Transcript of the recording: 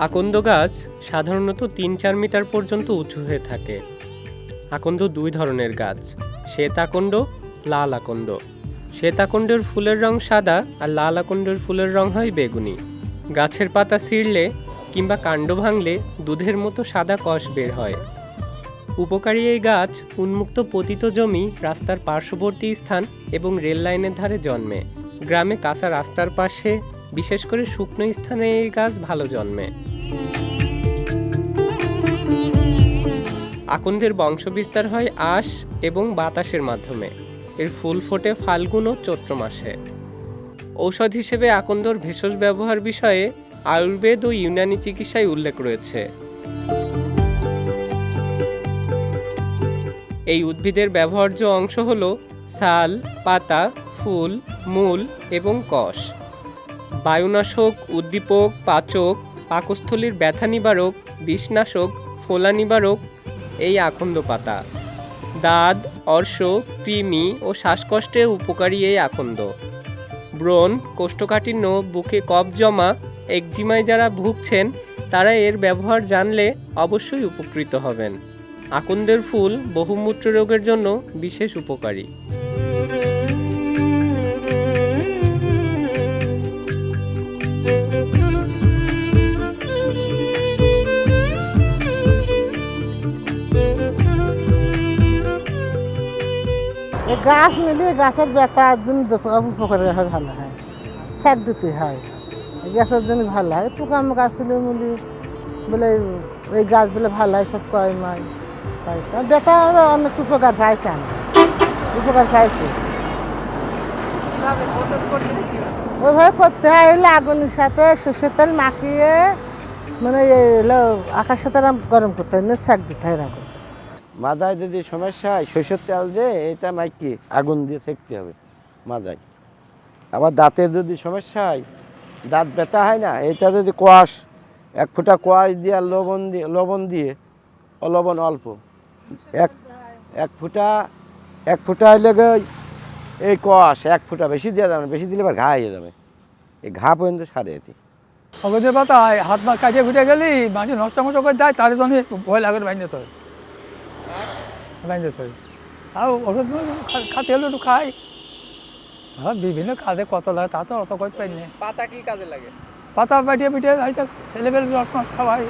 আকন্দ গাছ সাধারণত ৩-৪ মিটার পর্যন্ত উঁচু হয়ে থাকে। আকন্দ দুই ধরনের গাছ, শ্বেত আকন্দ, লাল আকন্দ। শ্বেত আকন্দের ফুলের রং সাদা আর লাল আকন্দের ফুলের রং হয় বেগুনি। গাছের পাতা ছিঁড়লে কিংবা কাণ্ড ভাঙলে দুধের মতো সাদা কষ বের হয়। উপকারী এই গাছ উন্মুক্ত পতিত জমি, রাস্তার পার্শ্ববর্তী স্থান এবং রেল লাইনের ধারে জন্মে। গ্রামে কাঁচা রাস্তার পাশে, বিশেষ করে শুকনো স্থানে এই গাছ ভালো জন্মে। আকন্দের বংশবিস্তার হয় আঁশ এবং বাতাসের মাধ্যমে। এর ফুল ফোটে ফাল্গুন ও চৈত্র মাসে। ঔষধ হিসেবে আকন্দর ভেষজ ব্যবহার বিষয়ে আয়ুর্বেদ ও ইউনানি চিকিৎসায় উল্লেখ রয়েছে। এই উদ্ভিদের ব্যবহার্য অংশ হল ছাল, পাতা, ফুল, মূল এবং কষ। বায়ুনাশক, উদ্দীপক, পাচক, পাকস্থলীর ব্যথা নিবারক, বিষনাশক, ফোলা নিবারক এই আকন্দ পাতা। দাঁত, অর্শ, কৃমি ও শ্বাসকষ্টে উপকারী এই আকন্দ। ব্রণ, কোষ্ঠকাঠিন্য, বুকে কফ জমা, একজিমায় যারা ভুগছেন তারা এর ব্যবহার জানলে অবশ্যই উপকৃত হবেন। আকন্দের ফুল বহুমূত্র রোগের জন্য বিশেষ উপকারী। গাছ নিলে গাছের ব্যথার জন্য উপকার হয়, ভালো হয়, সেক দিতে হয়, গাছের জন্য ভালো হয়। পোকামো গাছ হলে মুলি বলে ওই গাছ বলে ভালো হয়, সব কয় মায় তাই ব্যথা অনেক উপকার পাইছে, আমি উপকার পাইছি। ওইভাবে করতে হয়, এলে আগুনের সাথে সর্ষের তেল মাখিয়ে মানে এলো আকাশের তারা গরম করতে হয়, সেক দিতে হয় এরকম। মাজায় যদি সমস্যা হয় সরষের তেল দিয়ে এটা মাইকি আগুন দিয়ে সেঁকতে হবে মাজায়। আবার দাঁতের যদি সমস্যা হয়, দাঁত ব্যথা হয় না, এটা যদি কোয়াশ 1 ফুটা কোয়াশ দিয়ে আর লবণ দিয়ে লবণ অল্প এক ফুটা হইলে এই কোয়াশ 1 ফুটা বেশি দেওয়া যাবে না, বেশি দিলে আবার ঘা হয়ে যাবে, এই ঘা পর্যন্ত সারে এটি। অগদের পাতা হাত মা কাটিয়ে ঘুটে গেলি মানুষ নষ্ট মতো করে দেয়, তার জন্য ভয় লাগে বাইন যেতে হয়, বাইন যেতে হয়। আর ওষুধ খাতে হলে একটু খাই, আর বিভিন্ন কাজে কত লাগে তা তো অত করে পাই না। পাতা কি কাজে লাগে? পাতা পাঠিয়ে পিটিয়ে হয়তো ছেলেবেলে রস খাওয়াই।